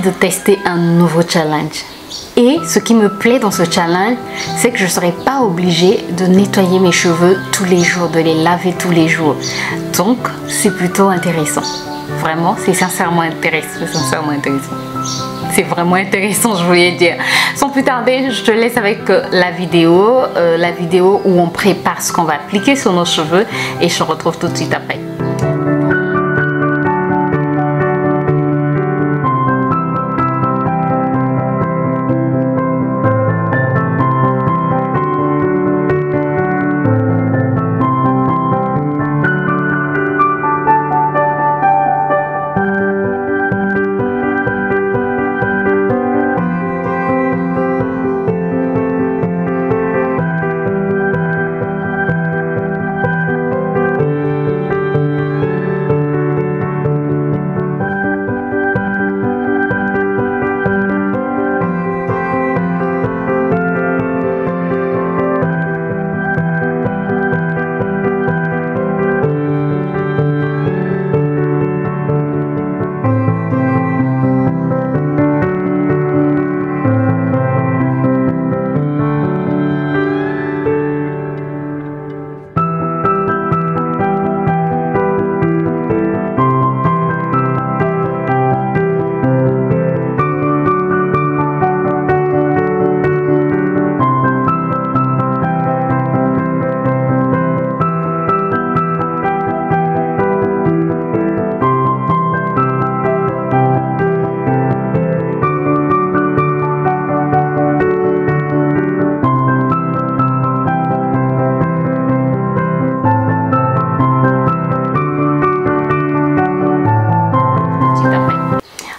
de tester un nouveau challenge. Et ce qui me plaît dans ce challenge, c'est que je ne serai pas obligée de nettoyer mes cheveux tous les jours, de les laver tous les jours. Donc, c'est plutôt intéressant. Vraiment, c'est sincèrement intéressant. C'est vraiment intéressant, je voulais dire. Sans plus tarder, je te laisse avec la vidéo où on prépare ce qu'on va appliquer sur nos cheveux et je te retrouve tout de suite après.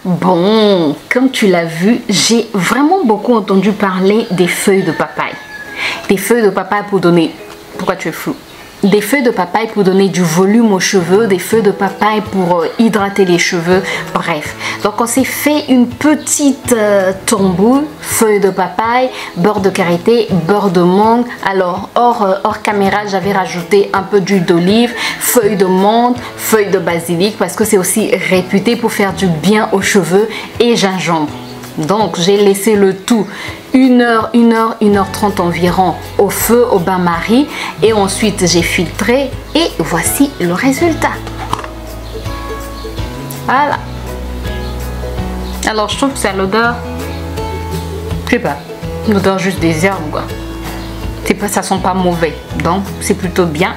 Bon, comme tu l'as vu, j'ai vraiment beaucoup entendu parler des feuilles de papaye. Des feuilles de papaye pour donner... Pourquoi tu es flou? Des feuilles de papaye pour donner du volume aux cheveux, des feuilles de papaye pour hydrater les cheveux, bref. Donc on s'est fait une petite tambour, feuilles de papaye, beurre de karité, beurre de mangue. Alors hors caméra, j'avais rajouté un peu d'huile d'olive, feuilles de menthe, feuilles de basilic parce que c'est aussi réputé pour faire du bien aux cheveux, et gingembre. Donc j'ai laissé le tout 1h30 environ au feu, au bain-marie, et ensuite j'ai filtré et voici le résultat. Voilà. Alors je trouve que c'est l'odeur, je sais pas, l'odeur juste des herbes quoi. C'est pas, ça sent pas mauvais, donc c'est plutôt bien.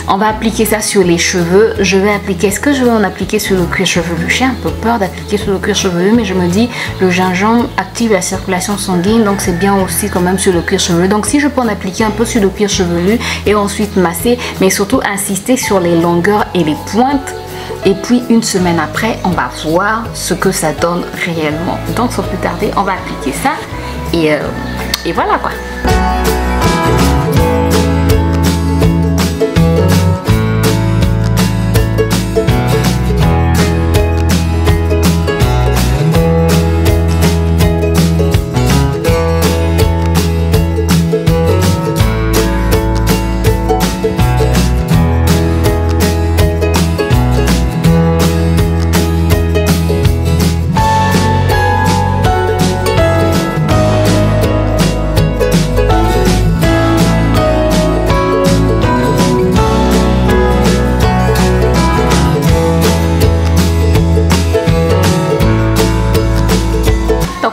On va appliquer ça sur les cheveux. Je vais appliquer, est-ce que je vais en appliquer sur le cuir chevelu? J'ai un peu peur d'appliquer sur le cuir chevelu, mais je me dis le gingembre active la circulation sanguine, donc c'est bien aussi quand même sur le cuir chevelu. Donc si je peux en appliquer un peu sur le cuir chevelu et ensuite masser, mais surtout insister sur les longueurs et les pointes. Et puis une semaine après, on va voir ce que ça donne réellement. Donc sans plus tarder, on va appliquer ça et voilà quoi.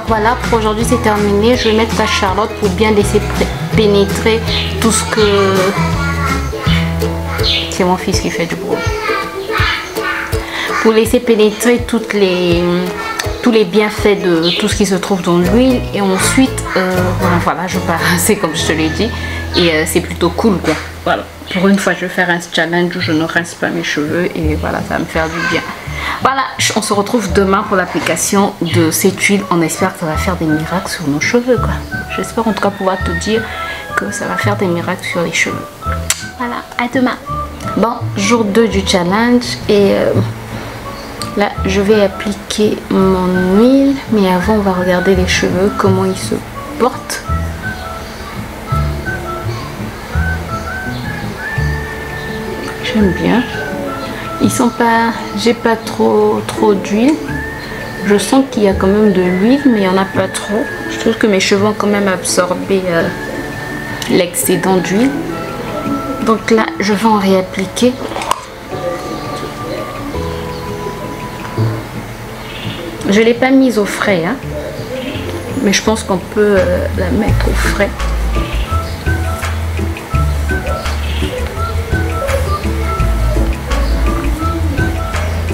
Voilà, pour aujourd'hui c'est terminé. Je vais mettre la Charlotte pour bien laisser pénétrer tout ce que... C'est mon fils qui fait du bruit. Pour laisser pénétrer tous les bienfaits de tout ce qui se trouve dans l'huile. Et ensuite, voilà, je pars rincer comme je te l'ai dit. Et c'est plutôt cool quoi. Voilà, pour une fois je vais faire un challenge où je ne rince pas mes cheveux. Et voilà, ça va me faire du bien. Voilà, on se retrouve demain pour l'application de cette huile. On espère que ça va faire des miracles sur nos cheveux quoi. J'espère en tout cas pouvoir te dire que ça va faire des miracles sur les cheveux. Voilà, à demain. Bon, jour 2 du challenge. Et là, je vais appliquer mon huile. Mais avant, on va regarder les cheveux, comment ils se portent. J'aime bien. Ils sont pas, j'ai pas trop d'huile, Je sens qu'il y a quand même de l'huile, mais il n'y en a pas trop. Je trouve que mes cheveux ont quand même absorbé l'excédent d'huile. Donc là, je vais en réappliquer. Je ne l'ai pas mise au frais, hein, mais je pense qu'on peut la mettre au frais.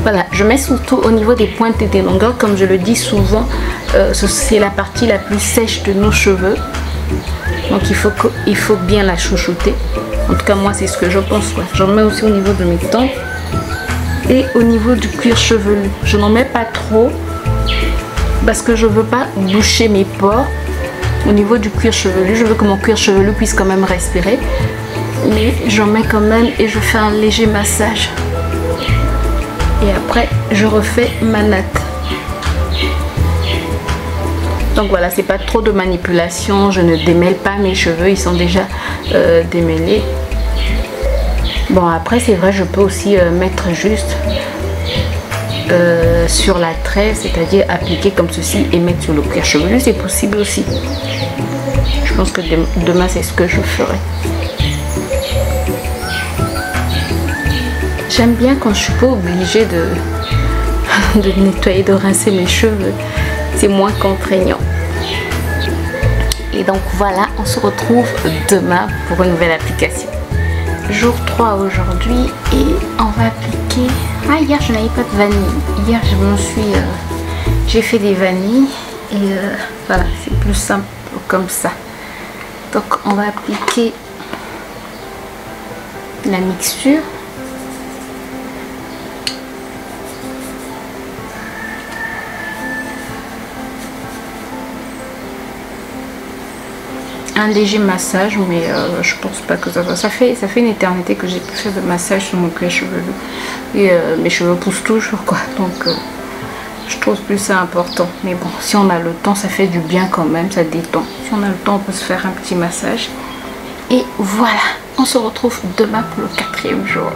Voilà, je mets surtout au niveau des pointes et des longueurs. Comme je le dis souvent, c'est la partie la plus sèche de nos cheveux. Donc il faut bien la chouchouter. En tout cas, moi, c'est ce que je pense. J'en mets aussi au niveau de mes tempes et au niveau du cuir chevelu. Je n'en mets pas trop parce que je ne veux pas boucher mes pores. Au niveau du cuir chevelu, je veux que mon cuir chevelu puisse quand même respirer. Mais j'en mets quand même et je fais un léger massage. Et après, je refais ma natte. Donc voilà, c'est pas trop de manipulation. Je ne démêle pas mes cheveux, ils sont déjà démêlés. Bon, après, c'est vrai, je peux aussi mettre juste sur la tresse, c'est-à-dire appliquer comme ceci et mettre sur le cuir chevelu. C'est possible aussi. Je pense que demain, c'est ce que je ferai. J'aime bien quand je suis pas obligée de nettoyer, de rincer mes cheveux. C'est moins contraignant. Et donc voilà, on se retrouve demain pour une nouvelle application. Jour 3 aujourd'hui et on va appliquer... Ah, hier je n'avais pas de vanille. Hier j'ai fait des vanilles et voilà, c'est plus simple comme ça. Donc on va appliquer la mixture. Un léger massage, mais je pense pas que ça va. Ça fait une éternité que j'ai pu faire de massage sur mon cuir chevelu et mes cheveux poussent toujours quoi, donc je trouve plus ça important. Mais bon, si on a le temps, ça fait du bien quand même, ça détend. Si on a le temps, on peut se faire un petit massage. Et voilà, on se retrouve demain pour le 4e jour.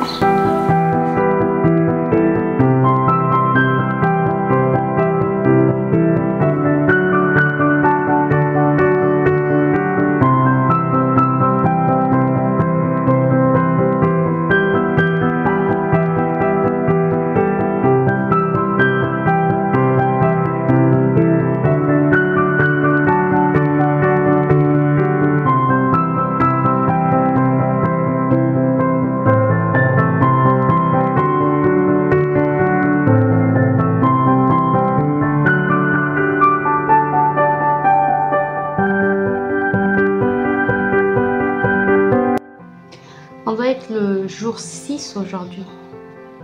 On doit être le jour 6 aujourd'hui.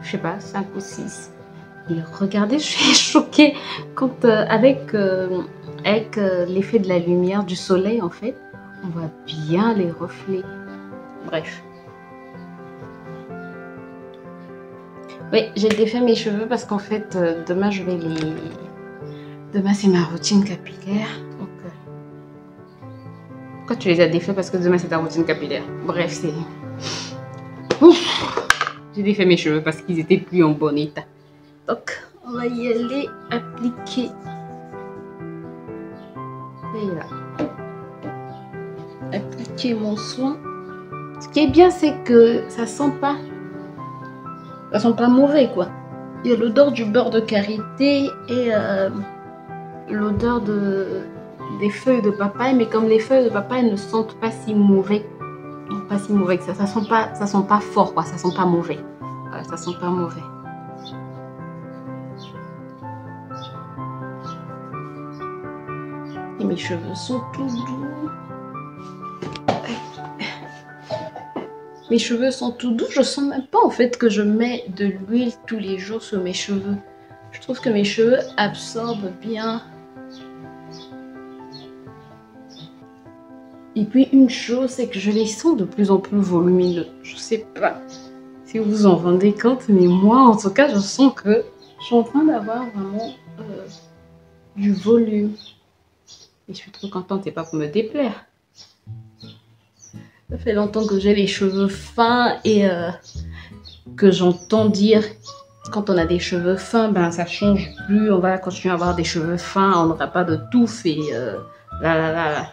Je sais pas, 5 ou 6. Et regardez, je suis choquée quand avec l'effet de la lumière du soleil, en fait, on voit bien les reflets. Bref. Oui, j'ai défait mes cheveux parce qu'en fait, demain, je vais les... Demain, c'est ma routine capillaire. Donc, pourquoi tu les as défaits? Parce que demain, c'est ta routine capillaire. Bref, c'est... J'ai défait mes cheveux parce qu'ils étaient plus en bon état. Donc, on va y aller appliquer. Et là. Appliquer mon soin. Ce qui est bien, c'est que ça sent pas mauvais, quoi. Il y a l'odeur du beurre de karité et l'odeur des feuilles de papaye. Mais comme les feuilles de papaye ne sentent pas si mauvais. Pas si mauvais que ça sent pas fort, quoi, ça sent pas mauvais. Voilà, ça sent pas mauvais. Et mes cheveux sont tout doux. Mes cheveux sont tout doux, je sens même pas en fait que je mets de l'huile tous les jours sur mes cheveux. Je trouve que mes cheveux absorbent bien. Et puis une chose, c'est que je les sens de plus en plus volumineux. Je sais pas si vous vous en rendez compte, mais moi en tout cas, je sens que je suis en train d'avoir vraiment du volume. Et je suis trop contente, c'est pas pour me déplaire. Ça fait longtemps que j'ai les cheveux fins et que j'entends dire quand on a des cheveux fins, ben ça change plus. On va continuer à avoir des cheveux fins. On n'aura pas de touffe et là.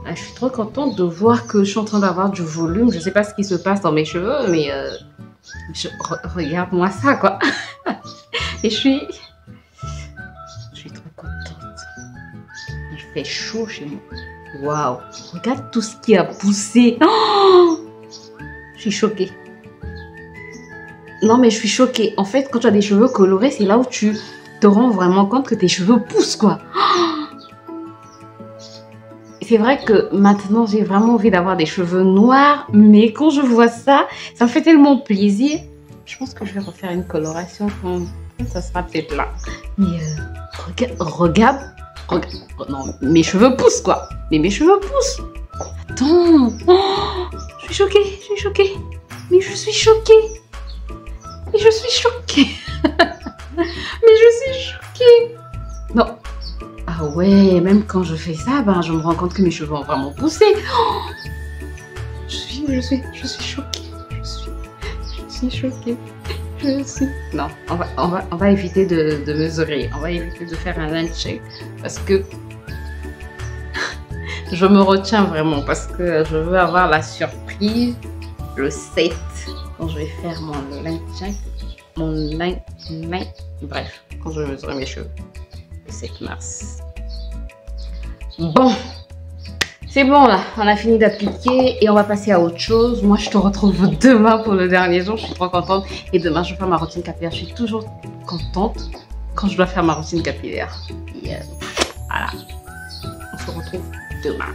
Je suis trop contente de voir que je suis en train d'avoir du volume. Je sais pas ce qui se passe dans mes cheveux, mais regarde-moi ça, quoi. Et je suis trop contente. Il fait chaud chez moi. Waouh! Regarde tout ce qui a poussé. Oh, je suis choquée. Non, mais je suis choquée. En fait, quand tu as des cheveux colorés, c'est là où tu te rends vraiment compte que tes cheveux poussent, quoi. C'est vrai que maintenant, j'ai vraiment envie d'avoir des cheveux noirs. Mais quand je vois ça, ça me fait tellement plaisir. Je pense que je vais refaire une coloration quand ça sera peut-être là. Mais regarde. Non, mes cheveux poussent, quoi. Mais mes cheveux poussent. Attends. Oh, je suis choquée. Mais je suis choquée. Mais je suis choquée. Non. Ah ouais, même quand je fais ça, ben, je me rends compte que mes cheveux ont vraiment poussé. Oh, je suis choquée. Non, on va éviter de mesurer. On va éviter de faire un line check parce que je me retiens vraiment parce que je veux avoir la surprise le 7 quand je vais faire mon line check. Bref, quand je vais mesurer mes cheveux le 7 mars. Bon, c'est bon là, on a fini d'appliquer et on va passer à autre chose. Moi, je te retrouve demain pour le dernier jour. Je suis trop contente. Et demain, je vais faire ma routine capillaire. Je suis toujours contente quand je dois faire ma routine capillaire. Et voilà, on se retrouve demain.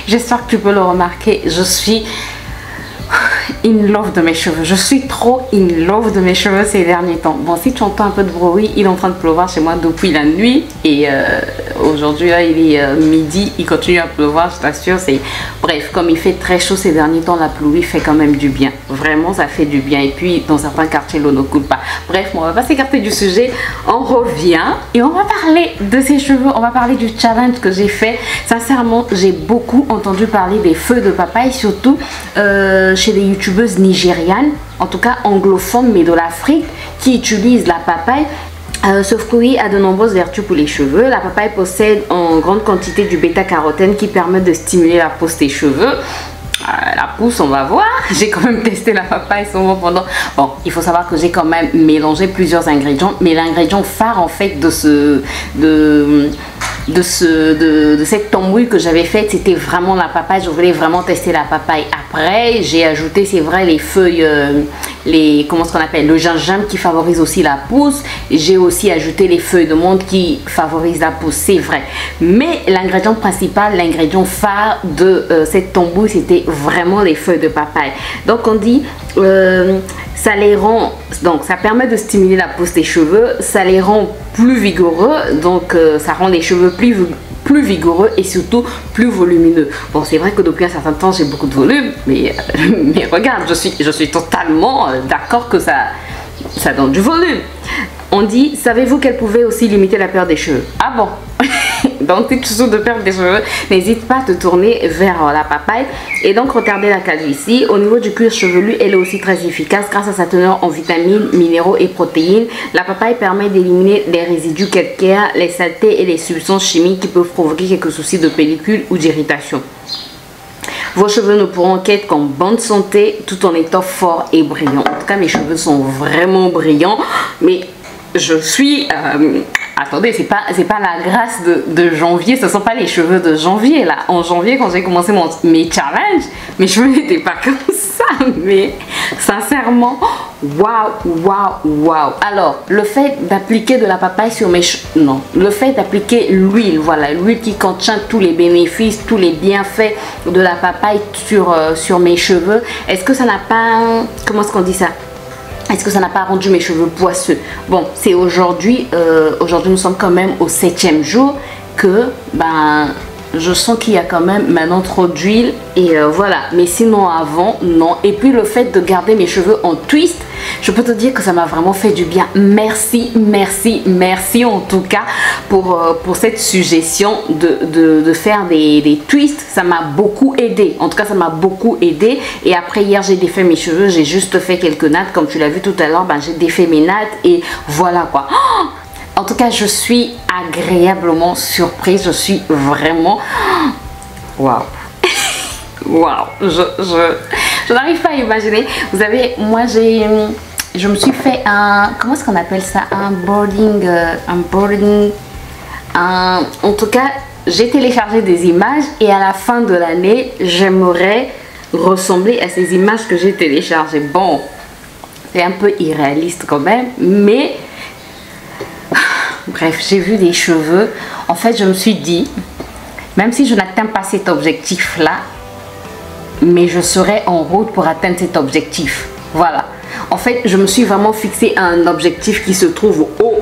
J'espère que tu peux le remarquer, je suis in love de mes cheveux. Je suis trop in love de mes cheveux ces derniers temps. Bon, si tu entends un peu de bruit, il est en train de pleuvoir chez moi depuis la nuit. Et aujourd'hui, là, il est midi, il continue à pleuvoir, je t'assure. Bref, comme il fait très chaud ces derniers temps, la pluie fait quand même du bien. Vraiment, ça fait du bien. Et puis, dans certains quartiers, l'eau ne coule pas. Bref, on va pas s'écarter du sujet. On revient et on va parler de ces cheveux. On va parler du challenge que j'ai fait. Sincèrement, j'ai beaucoup entendu parler des feuilles de papaye, surtout chez les youtubeuses nigérianes, en tout cas anglophones, mais de l'Afrique, qui utilisent la papaye. Ce fruit a de nombreuses vertus pour les cheveux. La papaye possède en grande quantité du bêta-carotène qui permet de stimuler la pousse des cheveux. La pousse, on va voir. J'ai quand même testé la papaye souvent pendant... Bon, il faut savoir que j'ai quand même mélangé plusieurs ingrédients, mais l'ingrédient phare en fait de cette tambouille que j'avais faite, c'était vraiment la papaye. Je voulais vraiment tester la papaye. Après, j'ai ajouté, c'est vrai, les feuilles, comment est-ce qu'on appelle, le gingembre qui favorise aussi la pousse. J'ai aussi ajouté les feuilles de menthe qui favorisent la pousse, c'est vrai. Mais l'ingrédient principal, l'ingrédient phare de cette tambouille, c'était vraiment les feuilles de papaye. Donc on dit, ça les rend, donc ça permet de stimuler la pousse des cheveux, ça les rend plus vigoureux, donc ça rend les cheveux plus vigoureux et surtout plus volumineux. Bon, c'est vrai que depuis un certain temps j'ai beaucoup de volume, mais regarde, je suis totalement d'accord que ça donne du volume. On dit, savez-vous qu'elle pouvait aussi limiter la perte des cheveux? Ah bon? Donc si tu souffres de perdre des cheveux, n'hésite pas à te tourner vers la papaye. Et donc retardez la calvitie. Au niveau du cuir chevelu, elle est aussi très efficace grâce à sa teneur en vitamines, minéraux et protéines. La papaye permet d'éliminer les résidus calcaires, les saletés et les substances chimiques qui peuvent provoquer quelques soucis de pellicule ou d'irritation. Vos cheveux ne pourront qu'être en bonne santé tout en étant forts et brillants. En tout cas, mes cheveux sont vraiment brillants. Mais je suis... attendez, c'est pas la grâce de janvier. Ce ne sont pas les cheveux de janvier, là. En janvier, quand j'ai commencé mes challenges, mes cheveux n'étaient pas comme ça. Mais sincèrement, waouh, waouh, waouh. Alors, le fait d'appliquer de la papaye sur mes cheveux... Non, le fait d'appliquer l'huile, voilà, l'huile qui contient tous les bénéfices, tous les bienfaits de la papaye sur mes cheveux. Est-ce que ça n'a pas... Comment est-ce qu'on dit ça? Est-ce que ça n'a pas rendu mes cheveux poisseux? Bon, c'est aujourd'hui, aujourd'hui nous sommes quand même au 7e jour que je sens qu'il y a quand même maintenant trop d'huile et voilà. Mais sinon avant, non. Et puis le fait de garder mes cheveux en twist, je peux te dire que ça m'a vraiment fait du bien. Merci, merci, merci en tout cas pour cette suggestion de faire des twists. Ça m'a beaucoup aidé. En tout cas, ça m'a beaucoup aidé. Et après, hier, j'ai défait mes cheveux. J'ai juste fait quelques nattes. Comme tu l'as vu tout à l'heure, j'ai défait mes nattes. Et voilà quoi. Oh, en tout cas, je suis agréablement surprise. Je suis vraiment... Waouh. Waouh. Je n'arrive pas à imaginer. Vous savez, moi, je me suis fait un... Comment est-ce qu'on appelle ça? Un boarding... en tout cas, j'ai téléchargé des images. Et à la fin de l'année, j'aimerais ressembler à ces images que j'ai téléchargées. Bon, c'est un peu irréaliste quand même. Mais... Bref, j'ai vu des cheveux. En fait, je me suis dit, même si je n'atteins pas cet objectif-là, mais je serai en route pour atteindre cet objectif. Voilà. En fait, je me suis vraiment fixé un objectif qui se trouve haut.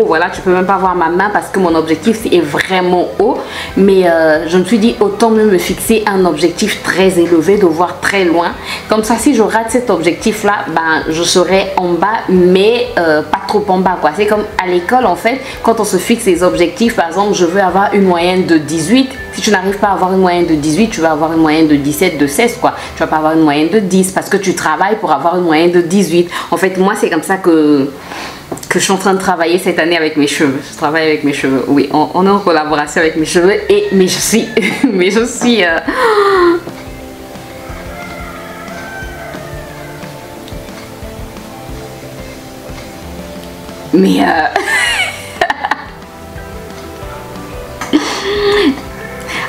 Voilà, tu peux même pas voir ma main parce que mon objectif est vraiment haut. Mais je me suis dit, autant mieux me fixer un objectif très élevé, de voir très loin. Comme ça, si je rate cet objectif-là, je serai en bas, mais pas trop en bas, quoi. C'est comme à l'école, en fait, quand on se fixe des objectifs. Par exemple, je veux avoir une moyenne de 18. Si tu n'arrives pas à avoir une moyenne de 18, tu vas avoir une moyenne de 17, de 16, quoi. Tu vas pas avoir une moyenne de 10 parce que tu travailles pour avoir une moyenne de 18. En fait, moi, c'est comme ça que je suis en train de travailler cette année avec mes cheveux. Je travaille avec mes cheveux. Oui, on est en collaboration avec mes cheveux. Mais je suis...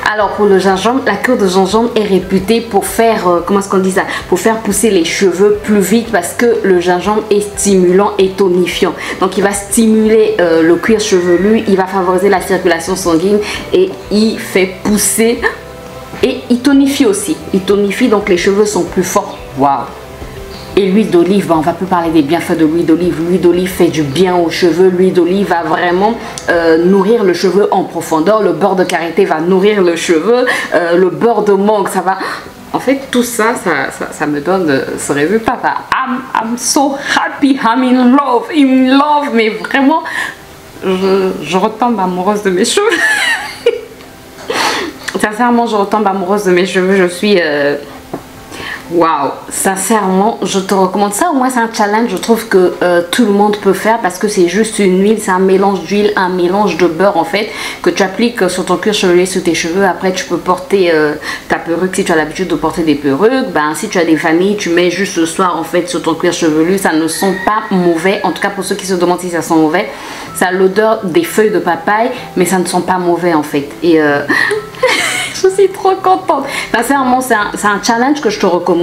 Alors pour le gingembre, la cure de gingembre est réputée pour faire, comment est-ce qu'on dit ça, pour faire pousser les cheveux plus vite parce que le gingembre est stimulant et tonifiant. Donc il va stimuler le cuir chevelu, il va favoriser la circulation sanguine et il fait pousser et il tonifie aussi. Il tonifie donc les cheveux sont plus forts. Waouh! Et l'huile d'olive, on va plus parler des bienfaits de l'huile d'olive. L'huile d'olive fait du bien aux cheveux. L'huile d'olive va vraiment nourrir le cheveu en profondeur. Le beurre de karité va nourrir le cheveu. Le beurre de mangue, ça va... En fait, tout ça, ça me donne ce résultat. I'm so happy, I'm in love. Mais vraiment, je retombe amoureuse de mes cheveux. Sincèrement, je retombe amoureuse de mes cheveux. Je suis... Waouh, sincèrement, je te recommande ça. Au moins, c'est un challenge, je trouve que tout le monde peut faire parce que c'est juste une huile, c'est un mélange d'huile, un mélange de beurre en fait que tu appliques sur ton cuir chevelu, sur tes cheveux. Après, tu peux porter ta perruque si tu as l'habitude de porter des perruques. Si tu as des familles, tu mets juste le soir en fait sur ton cuir chevelu. Ça ne sent pas mauvais. En tout cas, pour ceux qui se demandent si ça sent mauvais, ça a l'odeur des feuilles de papaye, mais ça ne sent pas mauvais en fait. Et je suis trop contente. Sincèrement, c'est un challenge que je te recommande.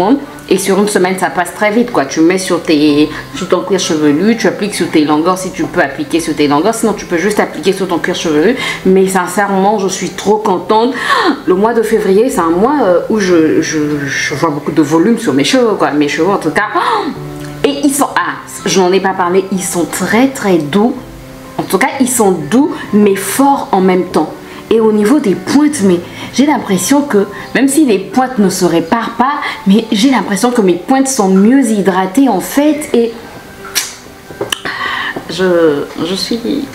Et sur une semaine, ça passe très vite, quoi. Tu mets sur ton cuir chevelu, tu appliques sur tes longueurs si tu peux appliquer sur tes longueurs. Sinon, tu peux juste appliquer sur ton cuir chevelu. Mais sincèrement, je suis trop contente. Le mois de février, c'est un mois où je vois beaucoup de volume sur mes cheveux, quoi. Mes cheveux, en tout cas. Et ils sont... Ah, je n'en ai pas parlé. Ils sont très, très doux. En tout cas, ils sont doux, mais forts en même temps. Et au niveau des pointes, mais j'ai l'impression que, même si les pointes ne se réparent pas, mais j'ai l'impression que mes pointes sont mieux hydratées en fait. Et je suis...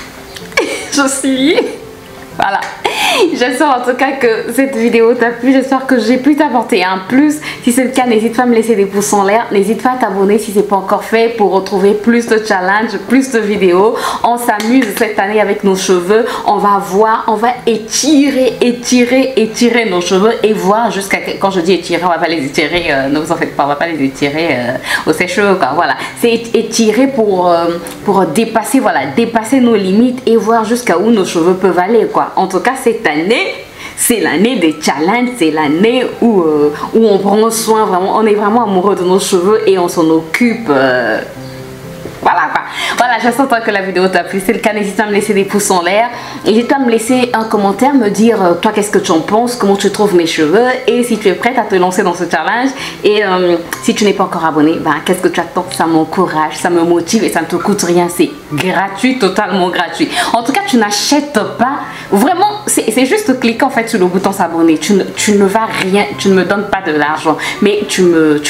Voilà. J'espère en tout cas que cette vidéo t'a plu. J'espère que j'ai pu t'apporter un plus. Si c'est le cas, n'hésite pas à me laisser des pouces en l'air. N'hésite pas à t'abonner si c'est pas encore fait pour retrouver plus de challenges, plus de vidéos. On s'amuse cette année avec nos cheveux. On va voir, on va étirer nos cheveux et voir jusqu'à... Quand je dis étirer, on va pas les étirer, ne vous en faites pas, on va pas les étirer au sèche-cheveux, quoi. Voilà, c'est étirer pour dépasser, voilà, dépasser nos limites et voir jusqu'à où nos cheveux peuvent aller, quoi. En tout cas, cette année, c'est l'année des challenges, c'est l'année où on prend soin vraiment, on est vraiment amoureux de nos cheveux et on s'en occupe. Voilà quoi. Voilà, j'espère que la vidéo t'a plu. Si c'est le cas, n'hésite pas à me laisser des pouces en l'air. N'hésite pas à me laisser un commentaire, me dire toi qu'est-ce que tu en penses, comment tu trouves mes cheveux et si tu es prête à te lancer dans ce challenge. Et si tu n'es pas encore abonné, ben, qu'est-ce que tu attends? Ça m'encourage, ça me motive et ça ne te coûte rien. C'est gratuit, totalement gratuit. En tout cas, tu n'achètes pas. Vraiment, c'est juste cliquer en fait sur le bouton s'abonner. Tu ne vas rien, tu ne me donnes pas de l'argent, mais tu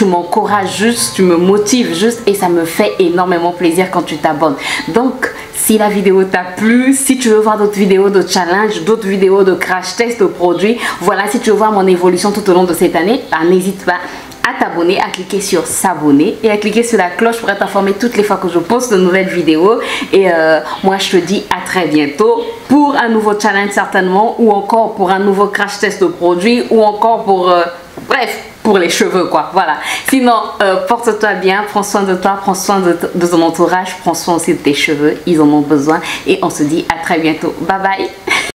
m'encourages juste, tu me motives juste et ça me fait énormément plaisir quand tu t'abonnes. Donc si la vidéo t'a plu, si tu veux voir d'autres vidéos de challenge, d'autres vidéos de crash test de produits, voilà, si tu veux voir mon évolution tout au long de cette année, n'hésite pas à t'abonner, à cliquer sur s'abonner et à cliquer sur la cloche pour être informé toutes les fois que je poste de nouvelles vidéos. Et moi je te dis à très bientôt pour un nouveau challenge certainement, ou encore pour un nouveau crash test de produits, ou encore pour bref, pour les cheveux quoi. Voilà, sinon porte-toi bien, prends soin de toi, prends soin de ton entourage, prends soin aussi de tes cheveux, ils en ont besoin. Et on se dit à très bientôt, bye bye.